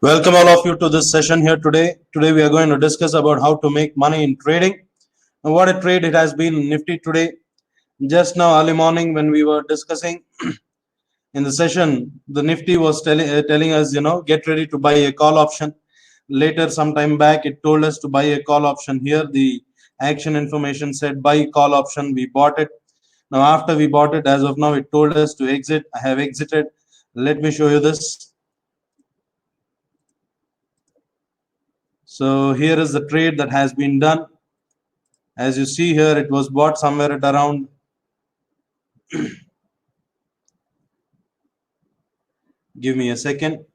Welcome all of you to this session here today. Today we are going to discuss about how to make money in trading. And what a trade it has been in Nifty today. Just now early morning when we were discussing in the session, the Nifty was telling us, get ready to buy a call option. Later, sometime back, it told us to buy a call option. Here, the action information said buy call option. We bought it. Now, after we bought it, as of now, it told us to exit. I have exited. Let me show you this. So here is the trade that has been done. As you see here, it was bought somewhere at around give me a second.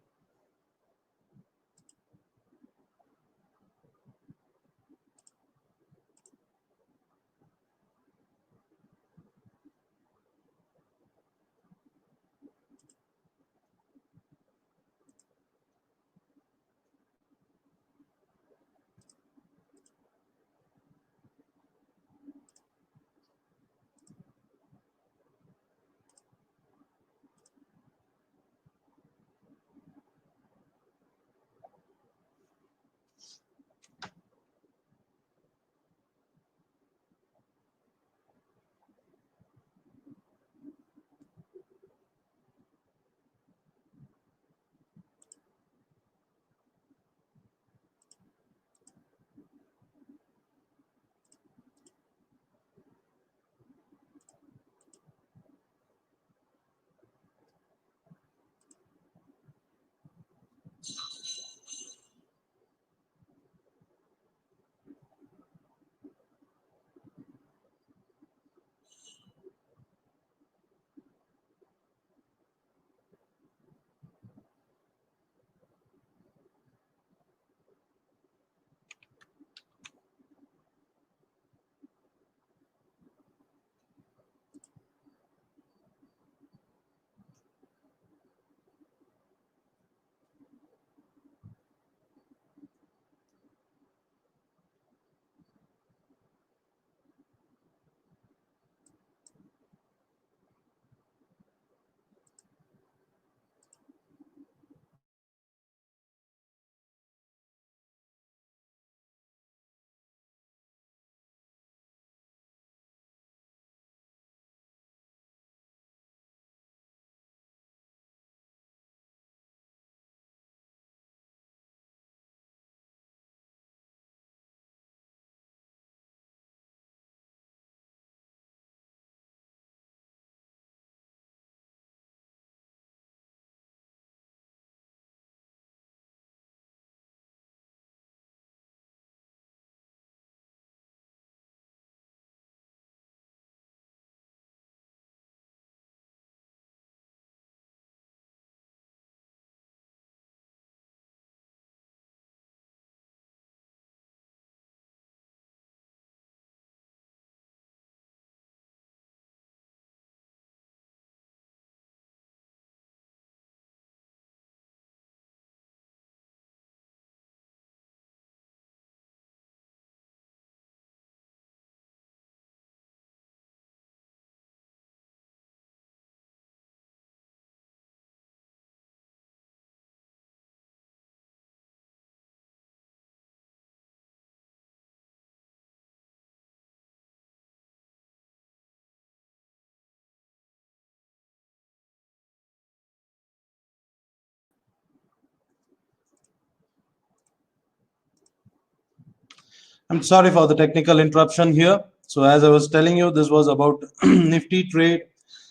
I'm sorry for the technical interruption here. So as I was telling you, this was about Nifty trade.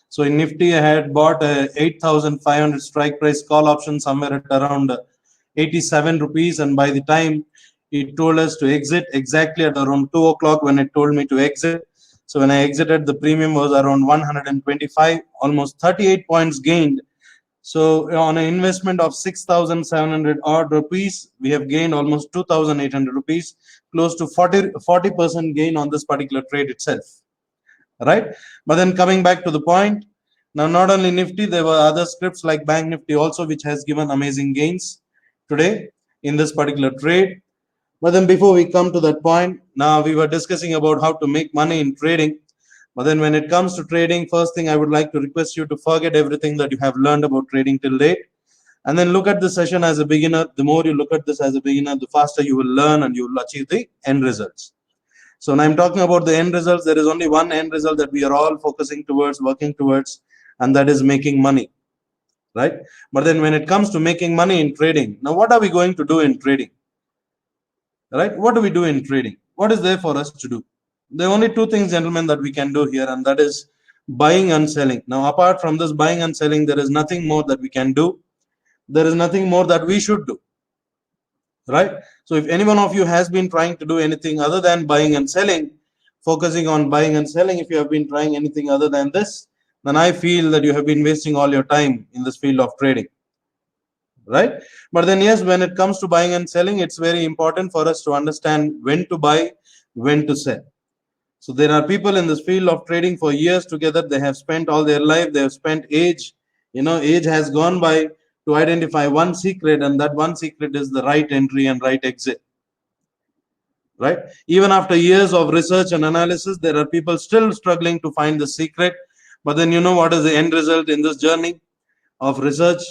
So in Nifty, I had bought a 8,500 strike price call option somewhere at around 87 rupees. And by the time it told us to exit exactly at around 2 o'clock when it told me to exit. So when I exited, the premium was around 125, almost 38 points gained. So on an investment of 6,700 odd rupees, we have gained almost 2,800 rupees, close to 40% gain on this particular trade itself. Right? But then coming back to the point, now not only Nifty, there were other scripts like Bank Nifty also, which has given amazing gains today in this particular trade. But then before we come to that point, now we were discussing about how to make money in trading. But then when it comes to trading, first thing I would like to request you to forget everything that you have learned about trading till date. And then look at the session as a beginner. The more you look at this as a beginner, the faster you will learn and you will achieve the end results. So when I'm talking about the end results, there is only one end result that we are all focusing towards, working towards, and that is making money, right? But then when it comes to making money in trading, now what are we going to do in trading, right? What do we do in trading? What is there for us to do? There are only two things, gentlemen, that we can do here, and that is buying and selling. Now, apart from this buying and selling, there is nothing more that we can do. There is nothing more that we should do, right? So if any one of you has been trying to do anything other than buying and selling, focusing on buying and selling, if you have been trying anything other than this, then I feel that you have been wasting all your time in this field of trading, right? But then yes, when it comes to buying and selling, it's very important for us to understand when to buy, when to sell. So there are people in this field of trading for years together. They have spent all their life, they have spent age, age has gone by to identify one secret, and that one secret is the right entry and right exit, right? Even after years of research and analysis, there are people still struggling to find the secret. But then you know what is the end result in this journey of research?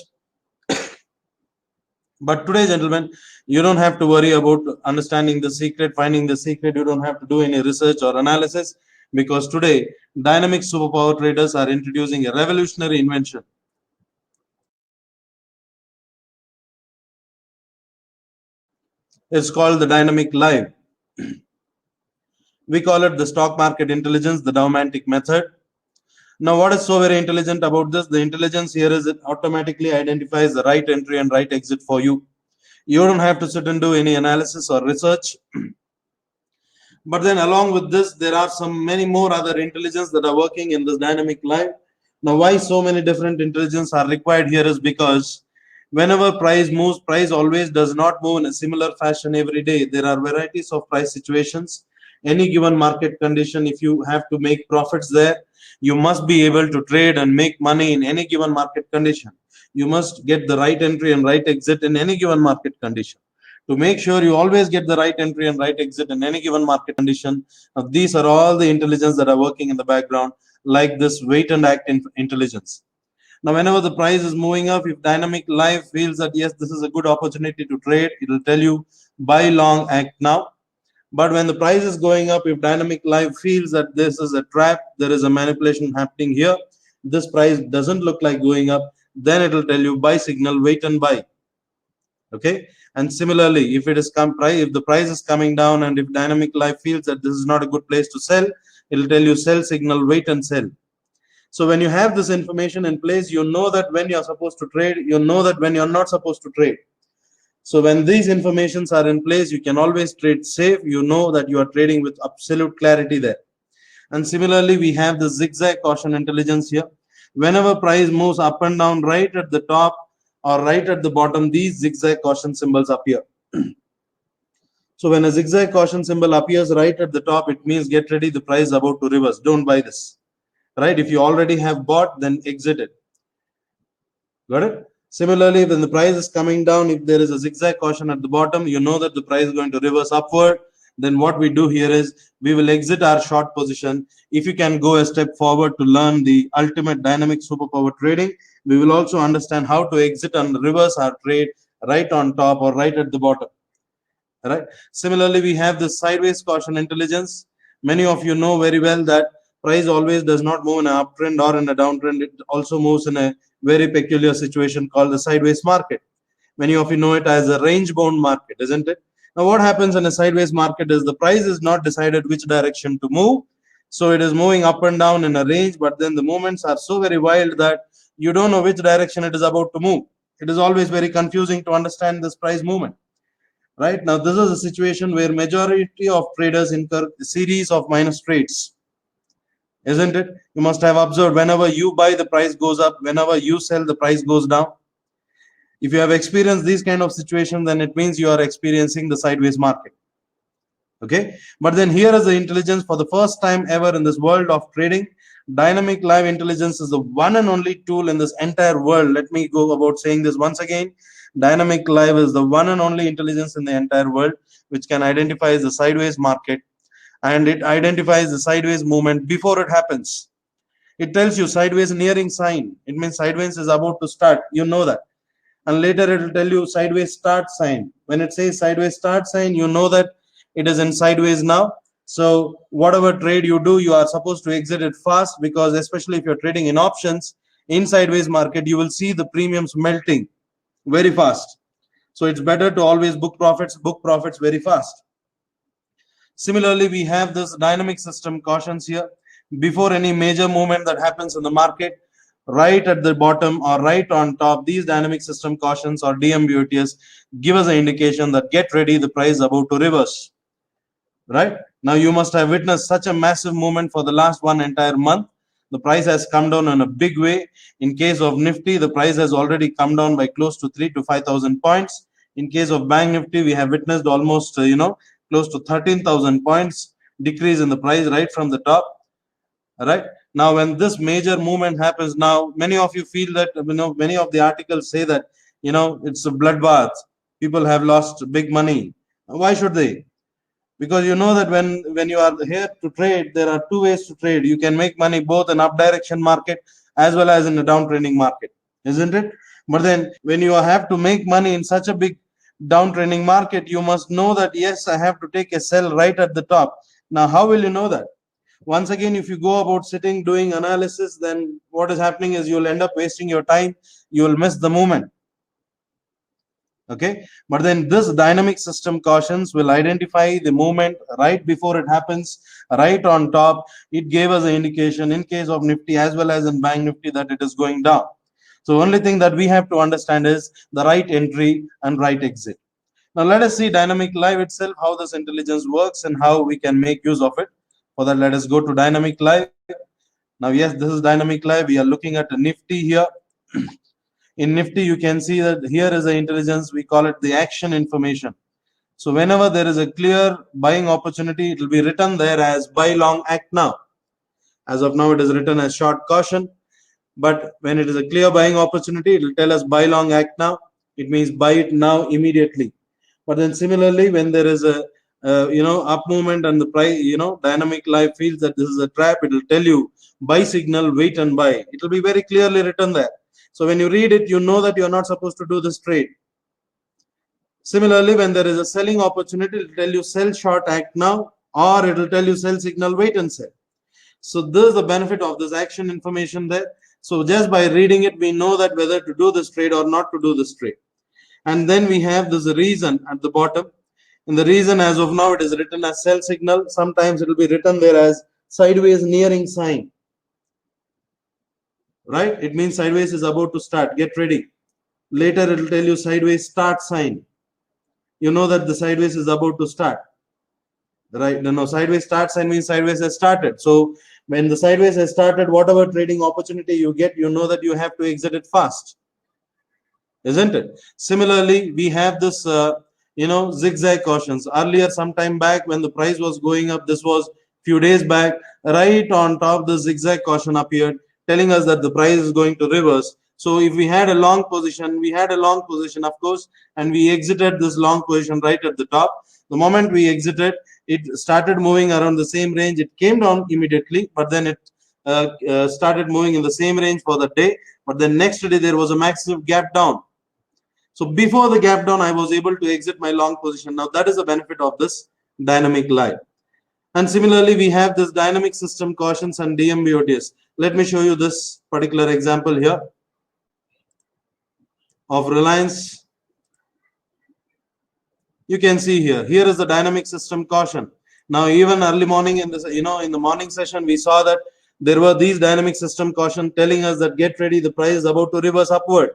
But today, gentlemen, you don't have to worry about understanding the secret, finding the secret. You don't have to do any research or analysis, because today dynamic superpower traders are introducing a revolutionary invention. It's called the dynamic live. We call it the stock market intelligence, the Daumantic method. Now, what is so very intelligent about this? The intelligence here is it automatically identifies the right entry and right exit for you. You don't have to sit and do any analysis or research. But then along with this, there are some many more other intelligence that are working in this dynamic live. Now, why so many different intelligence are required here is because whenever price moves, price always does not move in a similar fashion every day. There are varieties of price situations. Any given market condition, if you have to make profits there, you must be able to trade and make money in any given market condition. You must get the right entry and right exit in any given market condition. To make sure you always get the right entry and right exit in any given market condition, now these are all the intelligence that are working in the background, like this wait and act intelligence. Now, whenever the price is moving up, if dynamic live feels that yes, this is a good opportunity to trade, it will tell you buy long, act now. But when the price is going up, if dynamic live feels that this is a trap, there is a manipulation happening here, this price doesn't look like going up, then it will tell you buy signal, wait and buy. Okay. And similarly, if the price is coming down, and if dynamic live feels that this is not a good place to sell, it will tell you sell signal, wait and sell. So when you have this information in place, you know that when you're supposed to trade, you know that when you're not supposed to trade. So when these informations are in place, you can always trade safe. You know that you are trading with absolute clarity there. And similarly, we have the zigzag caution intelligence here. Whenever price moves up and down, right at the top or right at the bottom, these zigzag caution symbols appear. So when a zigzag caution symbol appears right at the top, it means get ready, the price is about to reverse. Don't buy this. Right? If you already have bought, then exit it. Got it? Similarly, when the price is coming down, if there is a zigzag caution at the bottom, you know that the price is going to reverse upward. Then what we do here is we will exit our short position. If you can go a step forward to learn the ultimate dynamic superpower trading, we will also understand how to exit and reverse our trade right on top or right at the bottom. Right? Similarly, we have the sideways caution intelligence. Many of you know very well that price always does not move in an uptrend or in a downtrend. It also moves in a very peculiar situation called the sideways market. Many of you know it as a range bound market, isn't it? Now, what happens in a sideways market is the price is not decided which direction to move. So it is moving up and down in a range, but then the movements are so very wild that you don't know which direction it is about to move. It is always very confusing to understand this price movement. Right now, this is a situation where majority of traders incur a series of minus trades, isn't it? You must have observed whenever you buy, the price goes up. Whenever you sell, the price goes down. If you have experienced these kind of situations, then it means you are experiencing the sideways market. Okay, but then here is the intelligence for the first time ever in this world of trading. Dynamic live intelligence is the one and only tool in this entire world. Let me go about saying this once again. Dynamic live is the one and only intelligence in the entire world which can identify the sideways market, and it identifies the sideways movement before it happens. It tells you sideways nearing sign. It means sideways is about to start. You know that. and later it will tell you sideways start sign. When it says sideways start sign, you know that it is in sideways now. So whatever trade you do, you are supposed to exit it fast, because especially if you're trading in options in sideways market, you will see the premiums melting very fast. So it's better to always book profits very fast. Similarly, we have this dynamic system cautions here. Before any major movement that happens in the market, right at the bottom or right on top, these dynamic system cautions or DMBOTS give us an indication that get ready, the price is about to reverse. Right now, you must have witnessed such a massive movement for the last one entire month. The price has come down in a big way. In case of Nifty, the price has already come down by close to 3 to 5,000 points. In case of Bank Nifty, we have witnessed almost close to 13,000 points decrease in the price right from the top. Right now, when this major movement happens, now many of you feel that many of the articles say that it's a bloodbath. People have lost big money. Why should they? Because you know that when you are here to trade, there are two ways to trade. You can make money both in up direction market as well as in a downtrending market, isn't it? But then when you have to make money in such a big downtrending market, you must know that yes, I have to take a sell right at the top. Now how will you know that? Once again, if you go about sitting doing analysis, then what is happening is you'll end up wasting your time. You will miss the movement. Okay, but then this dynamic system cautions will identify the movement right before it happens, right on top. It gave us an indication in case of Nifty as well as in Bank Nifty that it is going down. So only thing that we have to understand is the right entry and right exit. Now let us see dynamic live itself, how this intelligence works and how we can make use of it. For that, let us go to dynamic live. Now yes, this is dynamic live. We are looking at a Nifty here. In Nifty, you can see that here is the intelligence. We call it the action information. So whenever there is a clear buying opportunity, it will be written there as buy long act now. As of now, it is written as short caution. But when it is a clear buying opportunity, it will tell us buy long act now. It means buy it now immediately. But then similarly, when there is a up movement and the price, dynamic live feels that this is a trap, it will tell you buy signal, wait and buy. It will be very clearly written there. So when you read it, you know that you're not supposed to do this trade. Similarly, when there is a selling opportunity, it will tell you sell short act now, or it will tell you sell signal, wait and sell. So this is the benefit of this action information there. So just by reading it, we know that whether to do this trade or not to do this trade. And then we have this reason at the bottom. In the reason, as of now, it is written as sell signal. Sometimes it will be written there as sideways nearing sign. Right? It means sideways is about to start. Get ready. Later, it will tell you sideways start sign. You know that the sideways is about to start. Right? No, sideways start sign means sideways has started. So when the sideways has started, whatever trading opportunity you get, you know that you have to exit it fast. Isn't it? Similarly, we have this zigzag cautions. Earlier, sometime back when the price was going up, this was few days back, right on top, the zigzag caution appeared, telling us that the price is going to reverse. So if we had a long position, of course, and we exited this long position right at the top. The moment we exited, it started moving around the same range. It came down immediately, but then it started moving in the same range for the day. But then next day, there was a massive gap down. So before the gap down, I was able to exit my long position. Now that is the benefit of this dynamic live. And similarly, we have this dynamic system cautions and DMBOTS. Let me show you this particular example here of Reliance. You can see here is the dynamic system caution. Now even early morning in this, in the morning session, we saw that there were these dynamic system caution telling us that get ready, the price is about to reverse upward.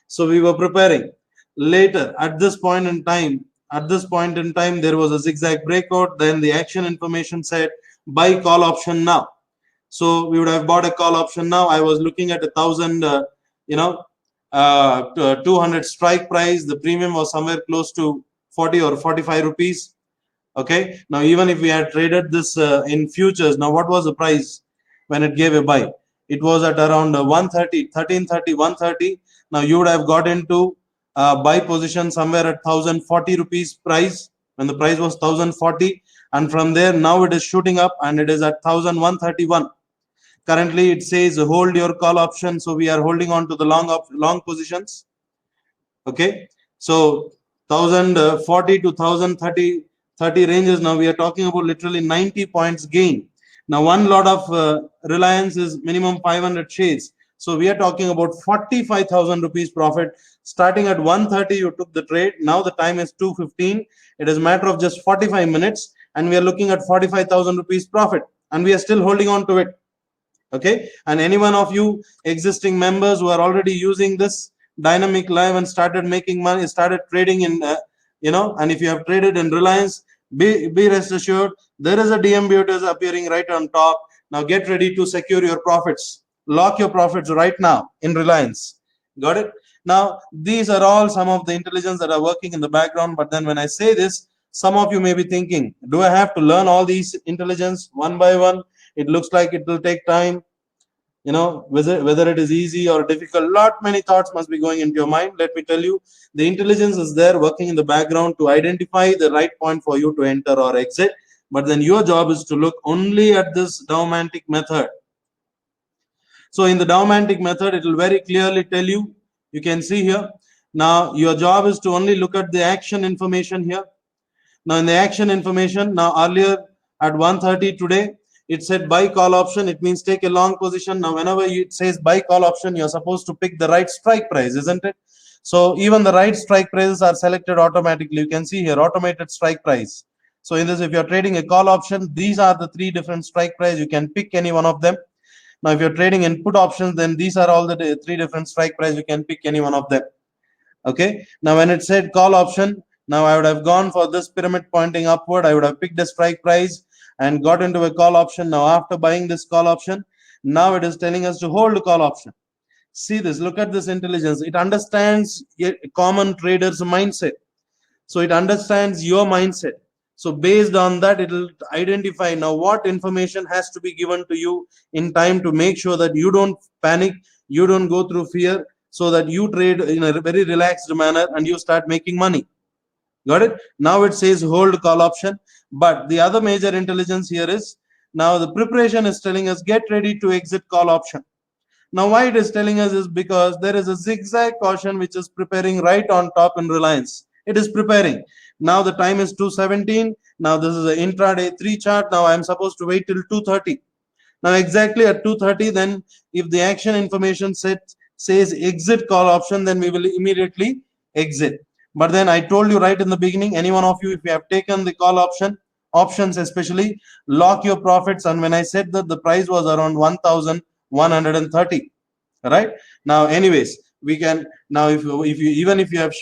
So we were preparing. Later, at this point in time, there was a zigzag breakout. Then the action information said buy call option now. So we would have bought a call option now. I was looking at 1,000, 200 strike price. The premium was somewhere close to 40 or 45 rupees. Okay. Now, even if we had traded this in futures, now what was the price when it gave a buy? It was at around 130, 1330, 130. Now you would have got into buy position somewhere at 1,040 rupees price when the price was 1,040, and from there now it is shooting up and it is at 1,131. Currently it says hold your call option, so we are holding on to the long positions. Okay, so 1040 to 1030 ranges. Now we are talking about literally 90 points gain. Now one lot of Reliance is minimum 500 shares, so we are talking about 45,000 rupees profit. Starting at 1:30 you took the trade. Now the time is 2:15. It is a matter of just 45 minutes and we are looking at 45,000 rupees profit, and we are still holding on to it. Okay, and any one of you existing members who are already using this dynamic live and started making money, started trading in and if you have traded in Reliance, be rest assured there is a DMBOT appearing right on top. Now get ready to secure your profits, lock your profits right now in Reliance. Got it? Now these are all some of the intelligence that are working in the background, but then when I say this, some of you may be thinking, do I have to learn all these intelligence one by one? It looks like it will take time. Whether it is easy or difficult, lot many thoughts must be going into your mind. Let me tell you, the intelligence is there working in the background to identify the right point for you to enter or exit, but then your job is to look only at this Daumantic method. So in the Daumantic method, it will very clearly tell you, you can see here. Now your job is to only look at the action information here. Now in the action information, now earlier at 1:30 today, it said buy call option. It means take a long position. Now whenever it says buy call option, you're supposed to pick the right strike price, isn't it? So even the right strike prices are selected automatically. You can see here automated strike price. So in this, if you're trading a call option, these are the three different strike price. You can pick any one of them. Now if you're trading in put options, then these are all the three different strike price. You can pick any one of them. Okay, now when it said call option, now I would have gone for this pyramid pointing upward. I would have picked a strike price and got into a call option. Now after buying this call option, now it is telling us to hold call option. See this, look at this intelligence. It understands a common trader's mindset. So it understands your mindset. So based on that, it will identify now what information has to be given to you in time to make sure that you don't panic, you don't go through fear, so that you trade in a very relaxed manner and you start making money. Got it? Now it says hold call option. But the other major intelligence here is, now the preparation is telling us get ready to exit call option. Now why it is telling us is because there is a zigzag caution which is preparing right on top in Reliance. It is preparing. Now the time is 2:17. Now this is an intraday 3 chart. Now I am supposed to wait till 2:30. Now exactly at 2:30, then if the action information says exit call option, then we will immediately exit. But then I told you right in the beginning, any one of you, if you have taken the call options especially, lock your profits. And when I said that the price was around 1,130, right? Now anyways, we can now if you even if you have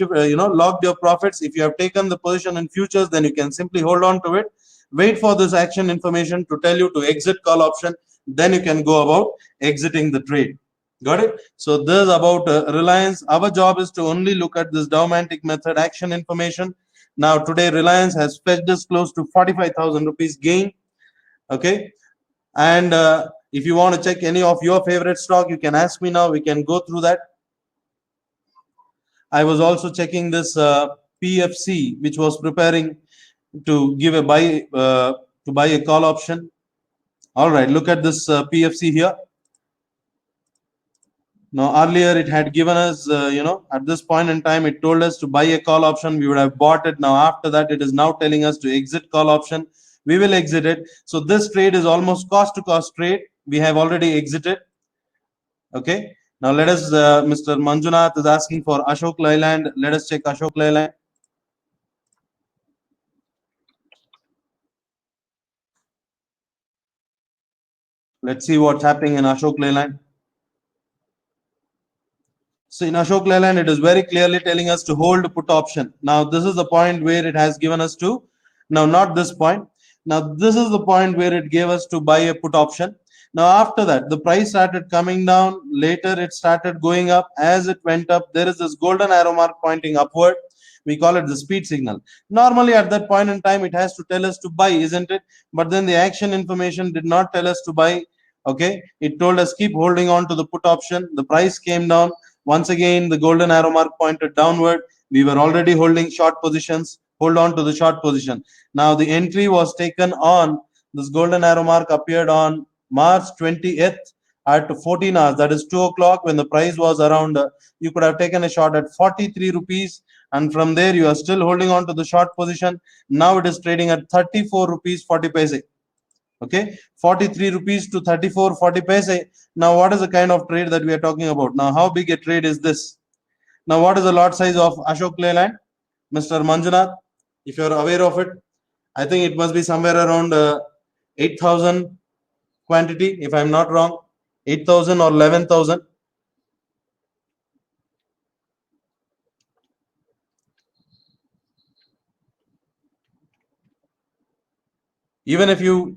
locked your profits, if you have taken the position in futures, then you can simply hold on to it, wait for this action information to tell you to exit call option, then you can go about exiting the trade. Got it? So this is about Reliance. Our job is to only look at this Daumantic method action information. Now today Reliance has fetched us close to 45,000 rupees gain. Okay, and if you want to check any of your favorite stock, you can ask me now. We can go through that. I was also checking this PFC, which was preparing to give a buy to buy a call option. All right, look at this PFC here. Now earlier it had given us, at this point in time, it told us to buy a call option. We would have bought it. Now after that, it is now telling us to exit call option. We will exit it. So this trade is almost cost to cost trade. We have already exited. Okay. Now let us, Mr. Manjunath is asking for Ashok Leyland. Let us check Ashok Leyland. Let's see what's happening in Ashok Leyland. So in Ashok Leyland, it is very clearly telling us to hold put option. Now this is the point where it has given us to, now not this point. Now this is the point where it gave us to buy a put option. Now after that, the price started coming down. Later it started going up. As it went up, there is this golden arrow mark pointing upward. We call it the speed signal. Normally at that point in time, it has to tell us to buy, isn't it? But then the action information did not tell us to buy. Okay, it told us keep holding on to the put option. The price came down. Once again, the golden arrow mark pointed downward. We were already holding short positions. Hold on to the short position. Now the entry was taken on, this golden arrow mark appeared on March 20th at 14 hours, that is 2 o'clock, when the price was around, you could have taken a shot at 43 rupees, and from there you are still holding on to the short position. Now it is trading at 34 rupees 40 paise. Okay, 43 rupees to 34.40 paise. Now what is the kind of trade that we are talking about? Now how big a trade is this? Now what is the lot size of Ashok Leyland, Mr. Manjunath? If you are aware of it, I think it must be somewhere around 8,000 quantity, if I'm not wrong, 8,000 or 11,000. Even if you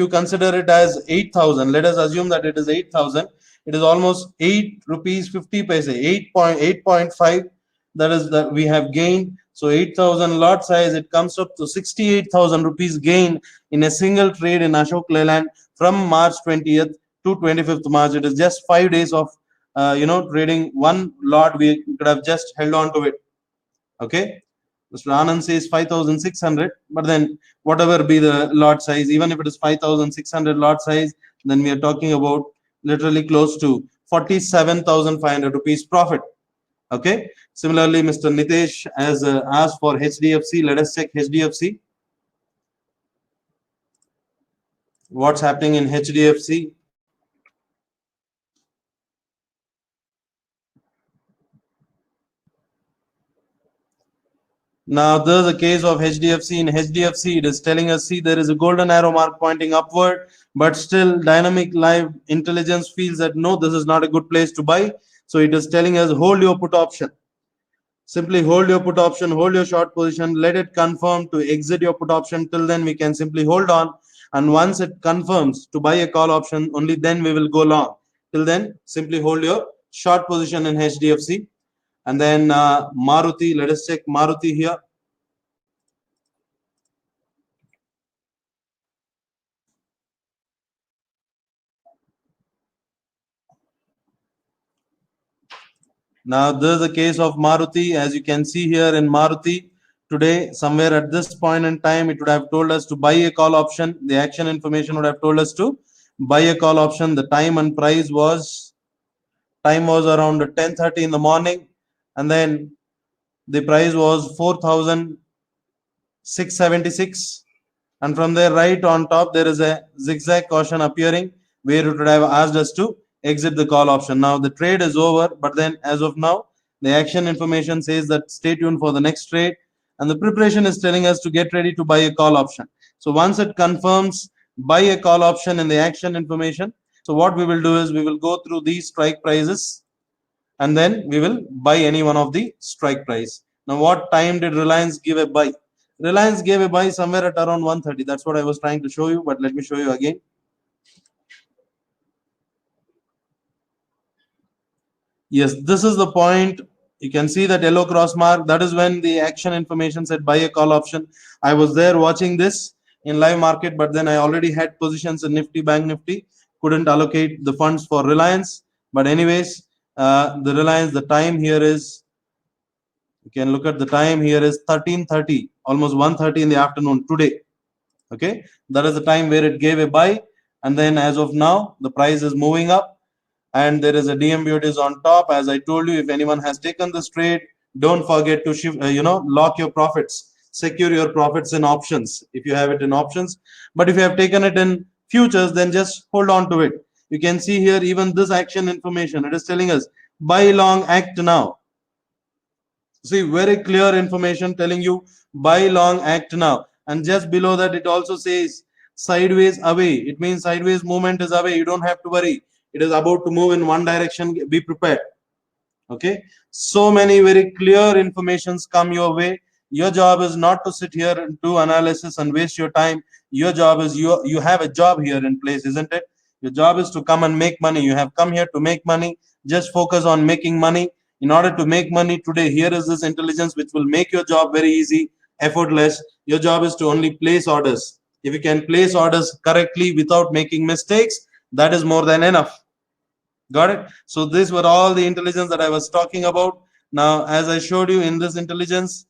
consider it as 8,000, let us assume that it is 8,000. It is almost 8 rupees 50 paise, 8.5. That is that we have gained. So 8,000 lot size, it comes up to 68,000 rupees gain in a single trade in Ashok Leyland from March 20th to 25th March. It is just 5 days of trading one lot. We could have just held on to it. Okay, Mr. Anand says 5,600, but then whatever be the lot size, even if it is 5,600 lot size, then we are talking about literally close to 47,500 rupees profit. Okay. Similarly, Mr. Nitesh has asked for HDFC. Let us check HDFC. What's happening in HDFC? Now, there's a case of HDFC. In HDFC, it is telling us, see, there is a golden arrow mark pointing upward, but still dynamic live intelligence feels that no, this is not a good place to buy. So it is telling us hold your put option. Simply hold your put option, hold your short position, let it confirm to exit your put option. Till then, we can simply hold on. And once it confirms to buy a call option, only then we will go long. Till then, simply hold your short position in HDFC. And then Maruti, let us check Maruti here. Now, there's a case of Maruti. As you can see here in Maruti, today, somewhere at this point in time, it would have told us to buy a call option. The action information would have told us to buy a call option. The time and price was around 10:30 in the morning, and then the price was 4,676. And from there, right on top, there is a zigzag caution appearing where it would have asked us to exit the call option. Now the trade is over, but then as of now, the action information says that stay tuned for the next trade, and the preparation is telling us to get ready to buy a call option. So once it confirms buy a call option in the action information, so what we will do is we will go through these strike prices, and then we will buy any one of the strike price. Now, what time did Reliance give a buy? Reliance gave a buy somewhere at around 1:30. That's what I was trying to show you, but let me show you again. Yes, this is the point. You can see that yellow cross mark. That is when the action information said buy a call option. I was there watching this in live market, but then I already had positions in Nifty, Bank Nifty. Couldn't allocate the funds for Reliance. But anyways, the Reliance, the time here is, you can look at the time here is 13:30, almost 1:30 in the afternoon today. Okay, that is the time where it gave a buy, and then as of now the price is moving up, and there is a DMBOT on top. As I told you, if anyone has taken this trade, don't forget to shift, lock your profits, secure your profits in options if you have it in options. But if you have taken it in futures, then just hold on to it. You can see here even this action information, it is telling us buy long, act now. See, very clear information telling you buy long, act now. And just below that, it also says sideways away. It means sideways movement is away. You don't have to worry. It is about to move in one direction. Be prepared. Okay. So many very clear informations come your way. Your job is not to sit here and do analysis and waste your time. Your job is you have a job here in place, isn't it? Your job is to come and make money. You have come here to make money. Just focus on making money. In order to make money today, here is this intelligence which will make your job very easy, effortless. Your job is to only place orders. If you can place orders correctly without making mistakes, that is more than enough. Got it? So these were all the intelligence that I was talking about. Now, as I showed you in this intelligence,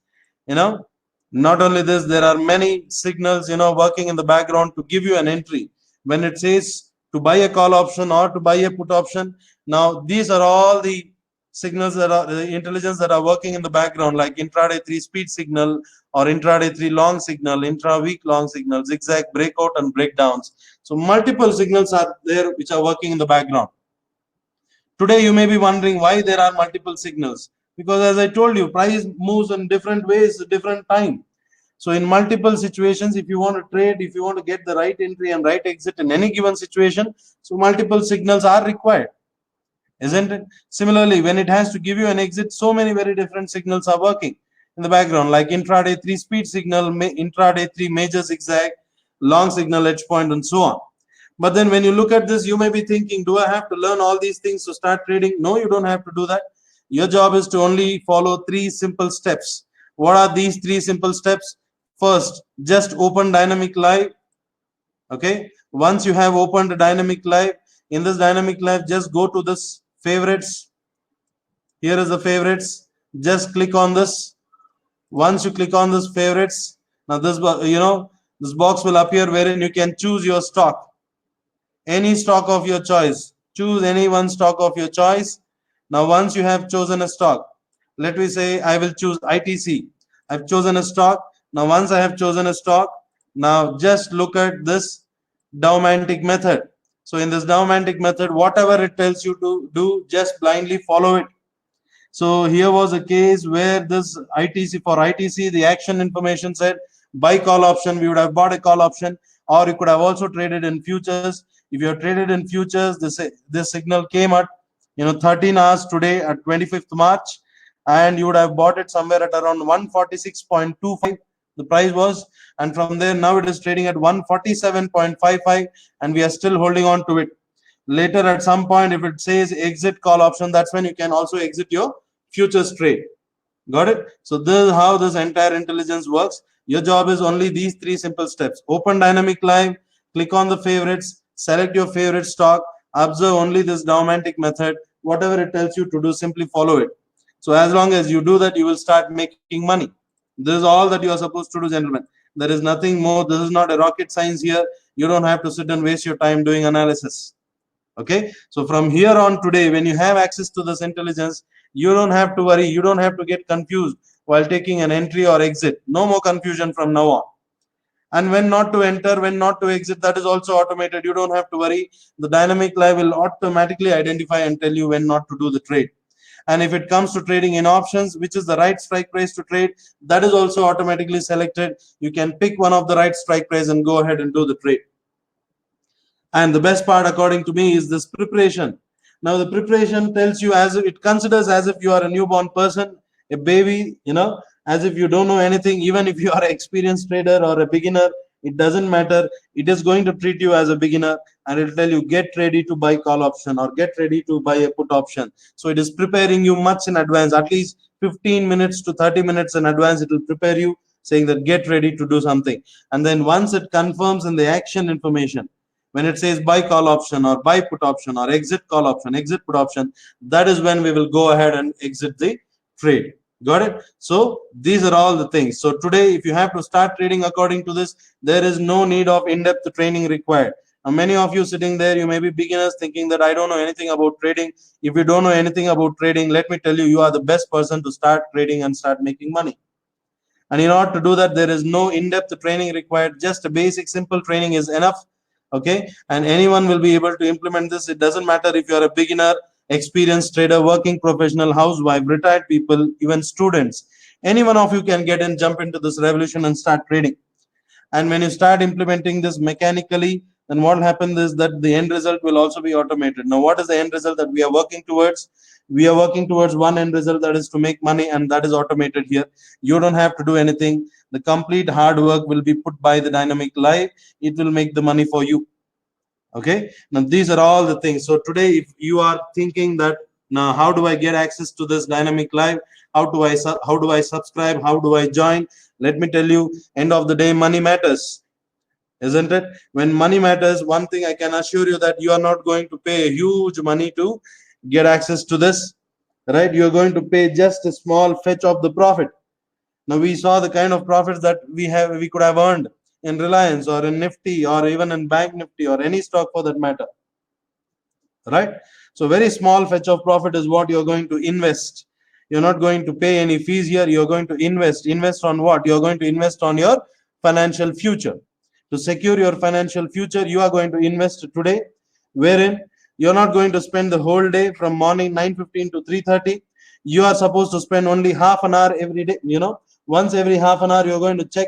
not only this, there are many signals, working in the background to give you an entry. When it says to buy a call option or to buy a put option. Now these are all the signals that are the intelligence that are working in the background, like intraday 3 speed signal or intraday 3 long signal, intra-week long signal, zigzag breakout and breakdowns. So multiple signals are there which are working in the background. Today you may be wondering why there are multiple signals, because as I told you, price moves in different ways, different time. So in multiple situations, if you want to trade, if you want to get the right entry and right exit in any given situation, so multiple signals are required, isn't it? Similarly, when it has to give you an exit, so many very different signals are working in the background, like intraday 3 speed signal, intraday 3 major zigzag, long signal edge point, and so on. But then when you look at this, you may be thinking, do I have to learn all these things to start trading? No, you don't have to do that. Your job is to only follow 3 simple steps. What are these 3 simple steps? First, just open dynamic live. Okay. Once you have opened the dynamic live, in this dynamic live, just go to this favorites. Here is the favorites. Just click on this. Once you click on this favorites, now this, this box will appear wherein you can choose your stock, any stock of your choice. Choose any one stock of your choice. Now once you have chosen a stock, let me say I will choose ITC. I've chosen a stock. Now once I have chosen a stock, now just look at this Daumantic method. So in this Daumantic method, whatever it tells you to do, just blindly follow it. So here was a case where this ITC, for ITC, the action information said buy call option. We would have bought a call option, or you could have also traded in futures. If you have traded in futures, this signal came at 13 hours today at 25th March, and you would have bought it somewhere at around 146.25. The price was, and from there now it is trading at 147.55, and we are still holding on to it. Later at some point, if it says exit call option, that's when you can also exit your futures trade. Got it? So this is how this entire intelligence works. Your job is only these 3 simple steps. Open dynamic live, click on the favorites, select your favorite stock, observe only this Daumantic method. Whatever it tells you to do, simply follow it. So as long as you do that, you will start making money. This is all that you are supposed to do, gentlemen. There is nothing more. This is not a rocket science here. You don't have to sit and waste your time doing analysis. Okay, so from here on today, when you have access to this intelligence, you don't have to worry, you don't have to get confused while taking an entry or exit. No more confusion from now on. And when not to enter, when not to exit, that is also automated. You don't have to worry. The dynamic live will automatically identify and tell you when not to do the trade. And if it comes to trading in options, which is the right strike price to trade, that is also automatically selected. You can pick one of the right strike price and go ahead and do the trade. And the best part, according to me, is this preparation. Now, the preparation tells you, as if it considers as if you are a newborn person, a baby, as if you don't know anything. Even if you are an experienced trader or a beginner, it doesn't matter. It is going to treat you as a beginner, and it will tell you, get ready to buy call option or get ready to buy a put option. So it is preparing you much in advance, at least 15 minutes to 30 minutes in advance. It will prepare you, saying that get ready to do something. And then once it confirms in the action information, when it says buy call option or buy put option or exit call option, exit put option, that is when we will go ahead and exit the trade. Got it? So these are all the things. So today, if you have to start trading according to this, there is no need of in-depth training required. Now, many of you sitting there, you may be beginners thinking that I don't know anything about trading. If you don't know anything about trading, let me tell you, you are the best person to start trading and start making money. And in order to do that, there is no in-depth training required. Just a basic simple training is enough. Okay, and anyone will be able to implement this. It doesn't matter if you are a beginner, experienced trader, working professional, housewife, retired people, even students. Any one of you can get and jump into this revolution and start trading. And when you start implementing this mechanically, then what will happen is that the end result will also be automated. Now, what is the end result that we are working towards? We are working towards one end result, that is to make money, and that is automated here. You don't have to do anything. The complete hard work will be put by the dynamic live. It will make the money for you. Okay, now these are all the things. So today, if you are thinking that now how do I get access to this dynamic live, how do I subscribe, how do I join, let me tell you, end of the day, money matters, isn't it? When money matters, one thing I can assure you, that you are not going to pay huge money to get access to this, right? You're going to pay just a small fetch of the profit. Now we saw the kind of profits that we could have earned in Reliance or in Nifty or even in Bank Nifty or any stock for that matter. right? So very small fetch of profit is what you're going to invest. You're not going to pay any fees here. You're going to invest on what? You're going to invest on your financial future. To secure your financial future, you are going to invest today, wherein you're not going to spend the whole day from morning 9:15 to 3:30. You are supposed to spend only half an hour every day. Once every half an hour you're going to check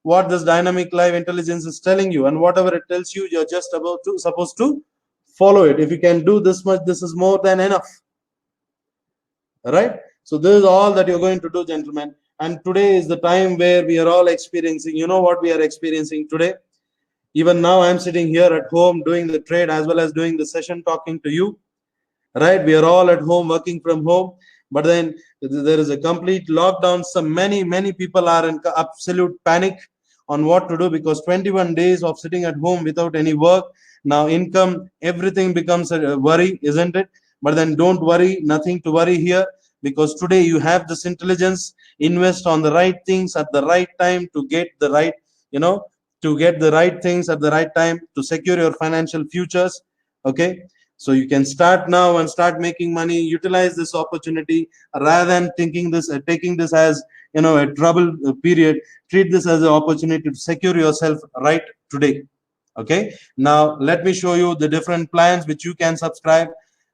what this dynamic live intelligence is telling you, and whatever it tells you, you're just supposed to follow it. If you can do this much, this is more than enough, right? So this is all that you're going to do, gentlemen. And today is the time where we are all experiencing, what we are experiencing today. Even now I'm sitting here at home doing the trade as well as doing the session, talking to you, right? We are all at home, working from home, but then there is a complete lockdown. Some many people are in absolute panic on what to do, because 21 days of sitting at home without any work, now income, everything becomes a worry, isn't it? But then don't worry, nothing to worry here, because today you have this intelligence. Invest on the right things at the right time to get the right, you know to get the right things at the right time to secure your financial futures. Okay, so you can start now and start making money. Utilize this opportunity rather than taking this as a trouble period. Treat this as an opportunity to secure yourself right today. Okay, now let me show you the different plans which you can subscribe.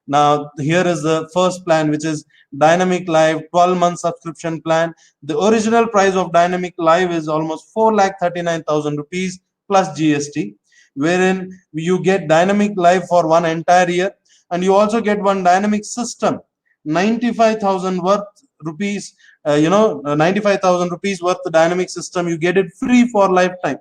Now here is the first plan, which is Dynamic Live 12-month subscription plan. The original price of Dynamic Live is almost 4,39,000 rupees plus GST, wherein you get Dynamic Live for one entire year, and you also get one dynamic system, 95,000 worth rupees. 95,000 rupees worth the dynamic system. You get it free for lifetime.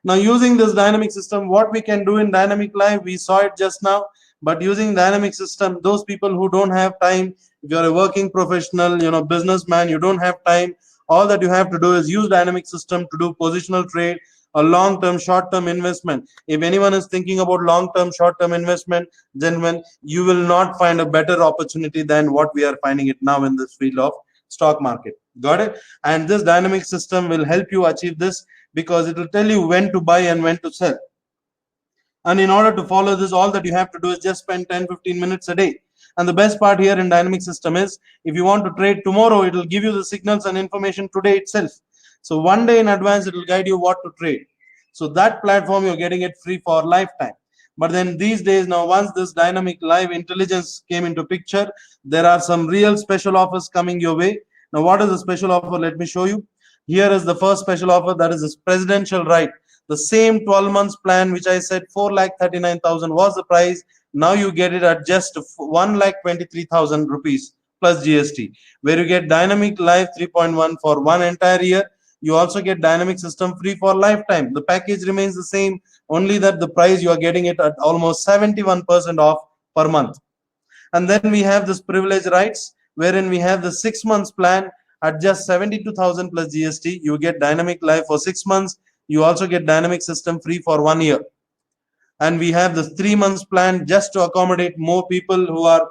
Now, using this dynamic system, what we can do in Dynamic Live, we saw it just now. But using dynamic system, those people who don't have time, if you're a working professional, businessman, you don't have time. All that you have to do is use dynamic system to do positional trade, a long-term, short-term investment. If anyone is thinking about long-term, short-term investment, gentlemen, you will not find a better opportunity than what we are finding it now in this field of stock market. Got it? And this dynamic system will help you achieve this, because it will tell you when to buy and when to sell. And in order to follow this, all that you have to do is just spend 10-15 minutes a day. And the best part here in dynamic system is, if you want to trade tomorrow, it will give you the signals and information today itself. So one day in advance, it will guide you what to trade. So that platform, you're getting it free for lifetime. But then these days, now once this dynamic live intelligence came into picture, there are some real special offers coming your way. Now what is the special offer? Let me show you. Here is the first special offer, that is this presidential right. The same 12 months plan which I said 4,39,000 was the price. Now you get it at just 1,23,000 rupees plus GST, where you get Dynamic Live 3.1 for one entire year. You also get dynamic system free for lifetime. The package remains the same, only that the price you are getting it at almost 71% off per month. And then we have this privilege rights, wherein we have the 6 months plan at just 72,000 plus GST. You get Dynamic Live for 6 months. You also get dynamic system free for 1 year. And we have the 3 months plan just to accommodate more people who are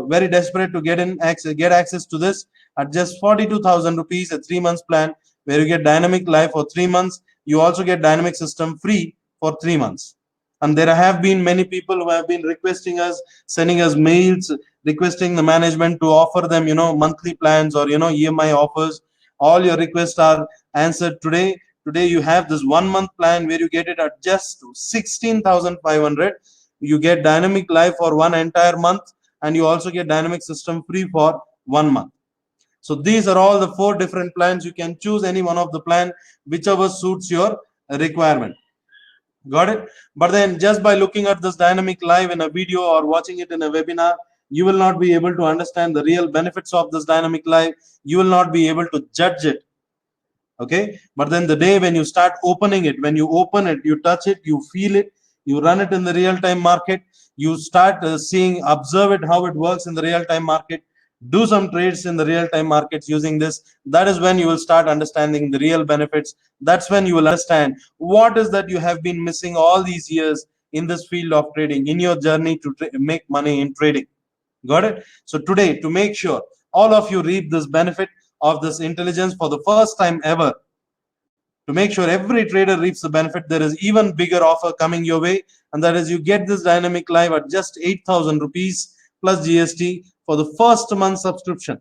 very desperate to get access to this, at just 42,000 rupees, a 3 months plan, where you get Dynamic Live for 3 months. You also get dynamic system free for 3 months. And there have been many people who have been requesting us, sending us mails, requesting the management to offer them monthly plans or EMI offers. All your requests are answered today. Today you have this 1 month plan, where you get it at just 16,500. You get Dynamic Live for one entire month, and you also get dynamic system free for 1 month. So these are all the 4 different plans. You can choose any one of the plan, whichever suits your requirement. Got it? But then just by looking at this Dynamic Live in a video or watching it in a webinar, you will not be able to understand the real benefits of this Dynamic Live. You will not be able to judge it. Okay, but then the day when you start opening it, when you open it, you touch it, you feel it, you run it in the real-time market, you start observe it, how it works in the real-time market, do some trades in the real-time markets using this. That is when you will start understanding the real benefits. That's when you will understand what is that you have been missing all these years in this field of trading, in your journey to make money in trading. Got it? So today, to make sure all of you reap this benefit of this intelligence for the first time ever, to make sure every trader reaps the benefit, there is even bigger offer coming your way, and that is you get this dynamic live at just 8,000 rupees plus GST for the first month subscription.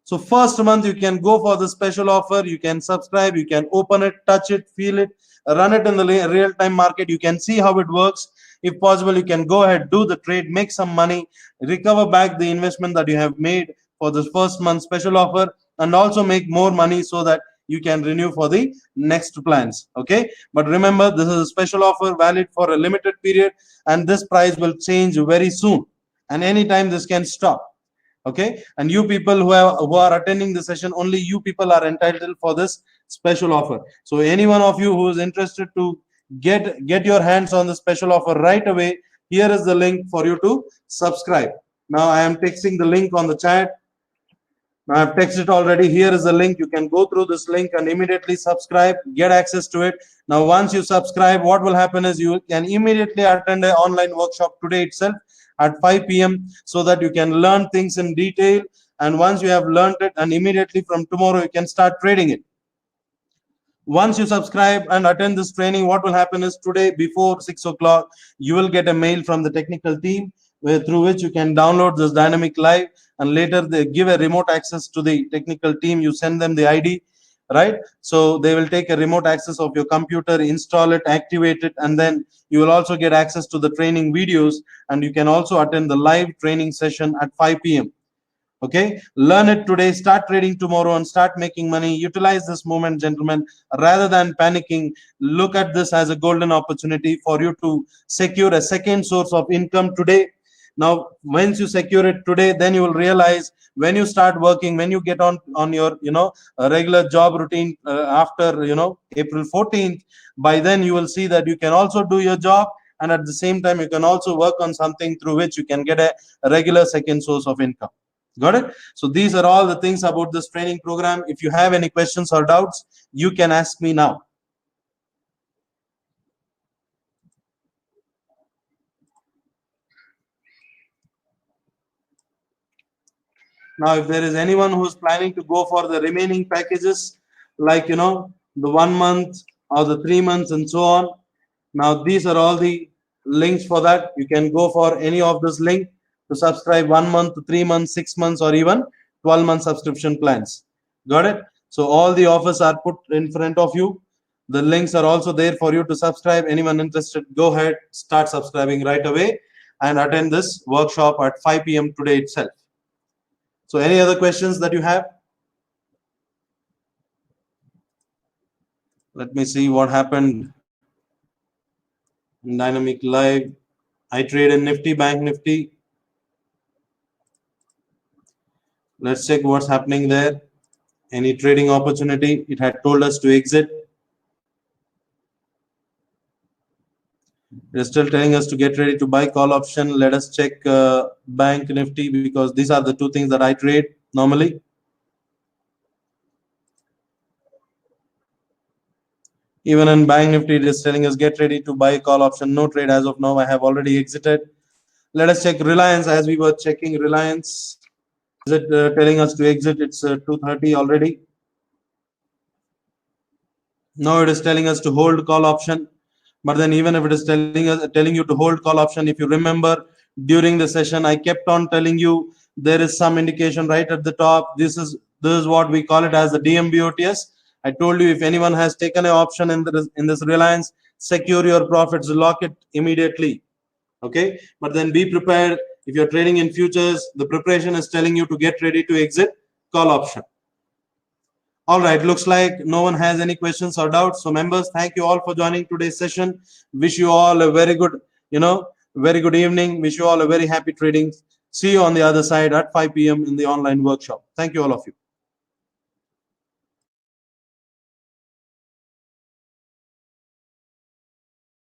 So first month you can go for the special offer, you can subscribe, you can open it, touch it, feel it, run it in the real-time market, you can see how it works. If possible, you can go ahead, do the trade, make some money, recover back the investment that you have made for this first month special offer, and also make more money so that you can renew for the next plans. Okay, but remember, this is a special offer valid for a limited period, and this price will change very soon, and anytime this can stop. Okay, and you people who are attending the session, only you people are entitled for this special offer. So any one of you who is interested to get your hands on the special offer right away, here is the link for you to subscribe. Now I am texting the link on the chat. Now I've texted already. Here is the link. You can go through this link and immediately subscribe, get access to it. Now once you subscribe, what will happen is you can immediately attend an online workshop today itself at 5 p.m. so that you can learn things in detail. And once you have learned it, and immediately from tomorrow you can start trading it. Once you subscribe and attend this training, what will happen is today before 6 o'clock, you will get a mail from the technical team through which you can download this dynamic live, and later they give a remote access to the technical team. You send them the ID, right? So they will take a remote access of your computer, install it, activate it, and then you will also get access to the training videos, and you can also attend the live training session at 5 p.m. Okay, learn it today, start trading tomorrow, and start making money. Utilize this moment, gentlemen, rather than panicking. Look at this as a golden opportunity for you to secure a second source of income today. Now once you secure it today, then you will realize when you start working, when you get on your regular job routine after April 14th, by then you will see that you can also do your job, and at the same time you can also work on something through which you can get a regular second source of income. Got it? So these are all the things about this training program. If you have any questions or doubts, you can ask me now. Now, if there is anyone who's planning to go for the remaining packages, like the 1 month or the 3 months and so on, now these are all the links for that. You can go for any of this link to subscribe 1 month, 3 months, 6 months, or even 12-month subscription plans. Got it? So all the offers are put in front of you. The links are also there for you to subscribe. Anyone interested, go ahead, start subscribing right away and attend this workshop at 5 p.m. today itself. So any other questions that you have? Let me see what happened. Dynamic live. I trade in Nifty, Bank Nifty. Let's check what's happening there. Any trading opportunity? It had told us to exit. It is still telling us to get ready to buy call option. Let us check Bank Nifty, because these are the two things that I trade normally. Even in Bank Nifty, it is telling us get ready to buy call option. No trade as of now. I have already exited. Let us check Reliance, as we were checking Reliance. Is it telling us to exit? It's 2:30 already. Now it is telling us to hold call option. But then even if it is telling you to hold call option, if you remember during the session, I kept on telling you there is some indication right at the top. This is what we call it as the DMBOTS. I told you if anyone has taken an option in this Reliance, secure your profits, lock it immediately. Okay, but then be prepared. If you're trading in futures, the preparation is telling you to get ready to exit call option. All right, looks like no one has any questions or doubts. So members, thank you all for joining today's session. Wish you all a very good, very good evening. Wish you all a very happy trading. See you on the other side at 5 p.m. in the online workshop. Thank you, all of you.